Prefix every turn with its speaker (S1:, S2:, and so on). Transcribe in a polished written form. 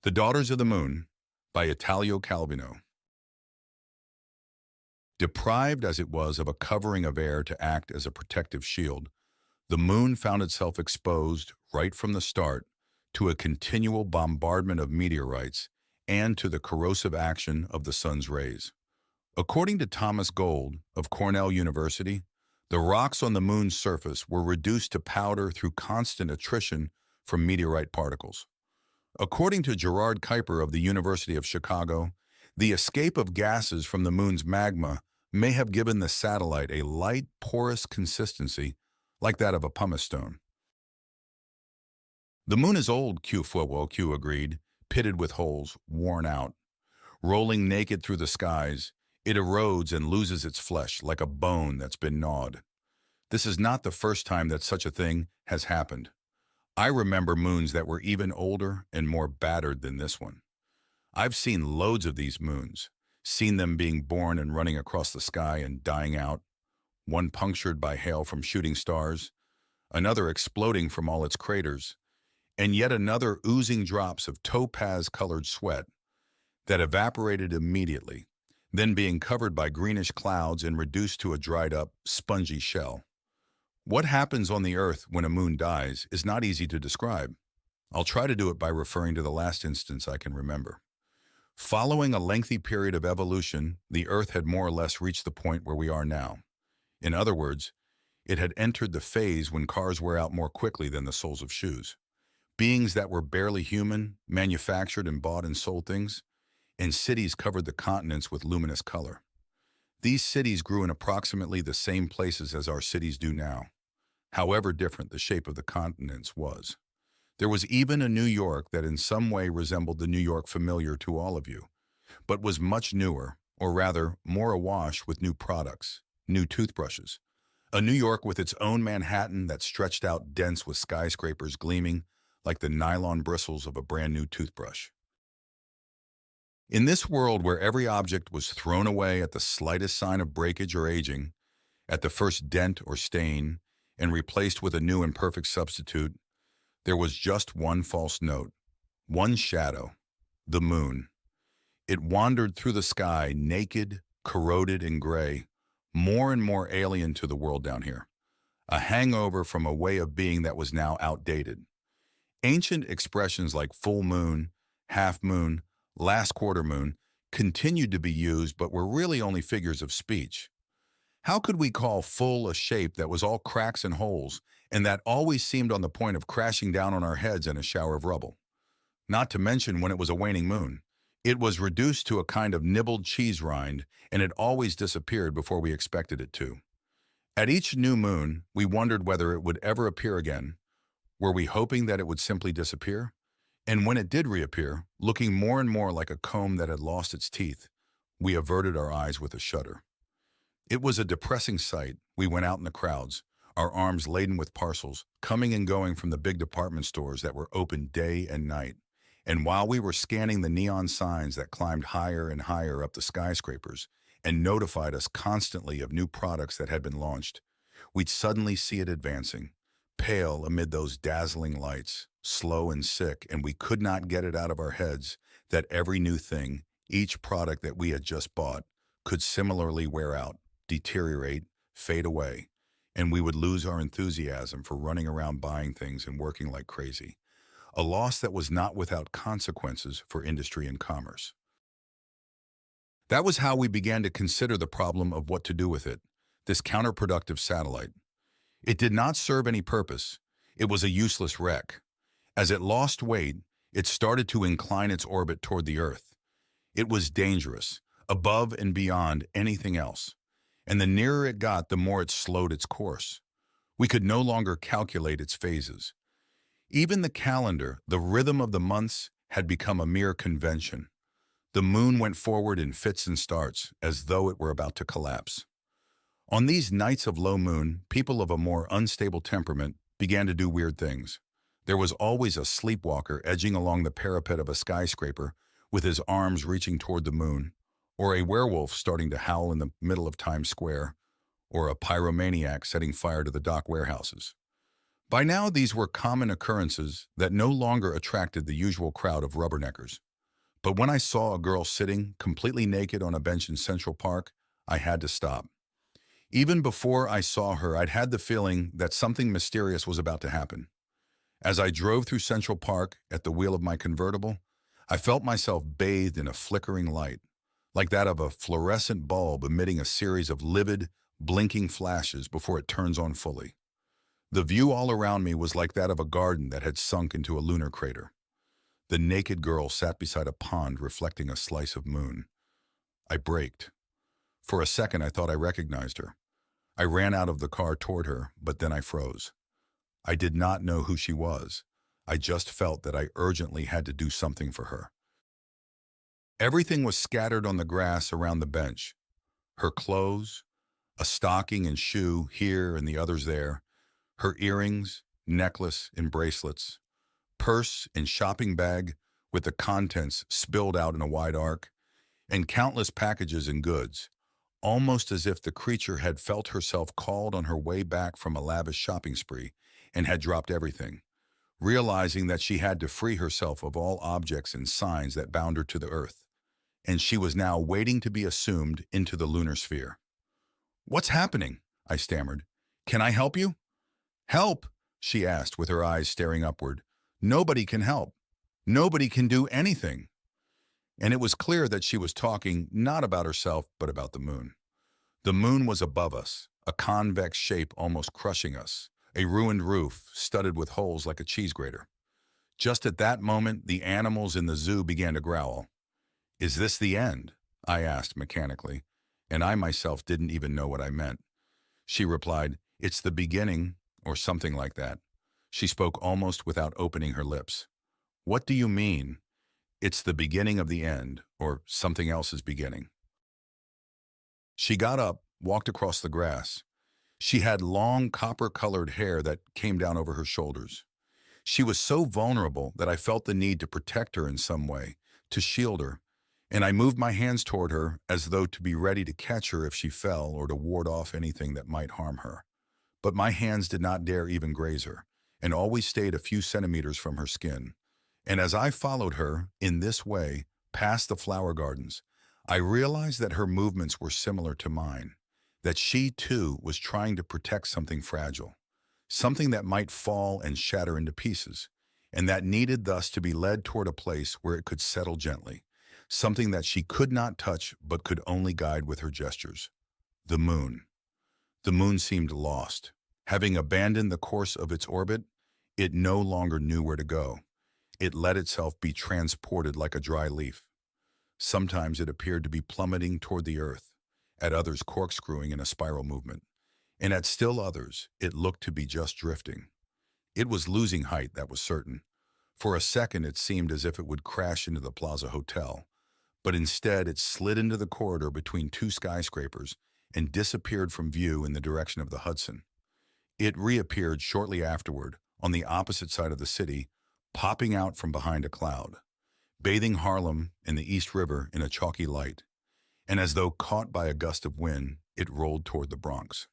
S1: The Daughters of the Moon by Italio Calvino. Deprived as it was of a covering of air to act as a protective shield, the moon found itself exposed right from the start to a continual bombardment of meteorites and to the corrosive action of the sun's rays. According to Thomas Gold of Cornell University, the rocks on the moon's surface were reduced to powder through constant attrition from meteorite particles. According to Gerard Kuiper of the University of Chicago, the escape of gases from the moon's magma may have given the satellite a light, porous consistency like that of a pumice stone. The moon is old, Q agreed, pitted with holes, worn out. Rolling naked through the skies, it erodes and loses its flesh like a bone that's been gnawed. This is not the first time that such a thing has happened. I remember moons that were even older and more battered than this one. I've seen loads of these moons, seen them being born and running across the sky and dying out, one punctured by hail from shooting stars, another exploding from all its craters, and yet another oozing drops of topaz-colored sweat that evaporated immediately, then being covered by greenish clouds and reduced to a dried-up, spongy shell. What happens on the Earth when a moon dies is not easy to describe. I'll try to do it by referring to the last instance I can remember. Following a lengthy period of evolution, the Earth had more or less reached the point where we are now. In other words, it had entered the phase when cars wear out more quickly than the soles of shoes. Beings that were barely human manufactured and bought and sold things, and cities covered the continents with luminous color. These cities grew in approximately the same places as our cities do now, however different the shape of the continents was. There was even a New York that in some way resembled the New York familiar to all of you, but was much newer, or rather, more awash with new products, new toothbrushes. A New York with its own Manhattan that stretched out dense with skyscrapers gleaming like the nylon bristles of a brand new toothbrush. In this world where every object was thrown away at the slightest sign of breakage or aging, at the first dent or stain, and replaced with a new and perfect substitute, there was just one false note, one shadow, the moon. It wandered through the sky, naked, corroded, and gray, more and more alien to the world down here, a hangover from a way of being that was now outdated. Ancient expressions like full moon, half moon, last quarter moon continued to be used but were really only figures of speech. How could we call full a shape that was all cracks and holes and that always seemed on the point of crashing down on our heads in a shower of rubble? Not to mention when it was a waning moon. It was reduced to a kind of nibbled cheese rind and it always disappeared before we expected it to. At each new moon, we wondered whether it would ever appear again. Were we hoping that it would simply disappear? And when it did reappear, looking more and more like a comb that had lost its teeth, we averted our eyes with a shudder. It was a depressing sight. We went out in the crowds, our arms laden with parcels, coming and going from the big department stores that were open day and night. And while we were scanning the neon signs that climbed higher and higher up the skyscrapers and notified us constantly of new products that had been launched, we'd suddenly see it advancing, pale amid those dazzling lights, slow and sick, and we could not get it out of our heads that every new thing, each product that we had just bought, could similarly wear out, deteriorate, fade away, and we would lose our enthusiasm for running around buying things and working like crazy, a loss that was not without consequences for industry and commerce. That was how we began to consider the problem of what to do with it, this counterproductive satellite. It did not serve any purpose. It was a useless wreck. As it lost weight, it started to incline its orbit toward the Earth. It was dangerous, above and beyond anything else. And the nearer it got, the more it slowed its course. We could no longer calculate its phases. Even the calendar, the rhythm of the months, had become a mere convention. The moon went forward in fits and starts, as though it were about to collapse. On these nights of low moon, people of a more unstable temperament began to do weird things. There was always a sleepwalker edging along the parapet of a skyscraper with his arms reaching toward the moon, or a werewolf starting to howl in the middle of Times Square, or a pyromaniac setting fire to the dock warehouses. By now, these were common occurrences that no longer attracted the usual crowd of rubberneckers. But when I saw a girl sitting completely naked on a bench in Central Park, I had to stop. Even before I saw her, I'd had the feeling that something mysterious was about to happen. As I drove through Central Park at the wheel of my convertible, I felt myself bathed in a flickering light, like that of a fluorescent bulb emitting a series of livid, blinking flashes before it turns on fully. The view all around me was like that of a garden that had sunk into a lunar crater. The naked girl sat beside a pond reflecting a slice of moon. I braked. For a second, I thought I recognized her. I ran out of the car toward her, but then I froze. I did not know who she was. I just felt that I urgently had to do something for her. Everything was scattered on the grass around the bench. Her clothes, a stocking and shoe here and the others there, her earrings, necklace, and bracelets, purse and shopping bag with the contents spilled out in a wide arc, and countless packages and goods, almost as if the creature had felt herself called on her way back from a lavish shopping spree and had dropped everything, realizing that she had to free herself of all objects and signs that bound her to the earth, and she was now waiting to be assumed into the lunar sphere. "What's happening?" I stammered. "Can I help you?" "Help?" she asked with her eyes staring upward. "Nobody can help. Nobody can do anything." And it was clear that she was talking not about herself, but about the moon. The moon was above us, a convex shape almost crushing us, a ruined roof studded with holes like a cheese grater. Just at that moment, the animals in the zoo began to growl. "Is this the end?" I asked mechanically, and I myself didn't even know what I meant. She replied, "It's the beginning," or something like that. She spoke almost without opening her lips. "What do you mean?" "It's the beginning of the end, or something else is beginning." She got up, walked across the grass. She had long copper-colored hair that came down over her shoulders. She was so vulnerable that I felt the need to protect her in some way, to shield her, and I moved my hands toward her as though to be ready to catch her if she fell or to ward off anything that might harm her. But my hands did not dare even graze her, and always stayed a few centimeters from her skin. And as I followed her, in this way, past the flower gardens, I realized that her movements were similar to mine, that she, too, was trying to protect something fragile, something that might fall and shatter into pieces, and that needed thus to be led toward a place where it could settle gently, something that she could not touch but could only guide with her gestures. The moon. The moon seemed lost. Having abandoned the course of its orbit, it no longer knew where to go. It let itself be transported like a dry leaf. Sometimes it appeared to be plummeting toward the earth, at others corkscrewing in a spiral movement, and at still others it looked to be just drifting. It was losing height, that was certain. For a second it seemed as if it would crash into the Plaza Hotel, but instead it slid into the corridor between two skyscrapers and disappeared from view in the direction of the Hudson. It reappeared shortly afterward, on the opposite side of the city, popping out from behind a cloud, bathing Harlem and the East River in a chalky light, and as though caught by a gust of wind, it rolled toward the Bronx.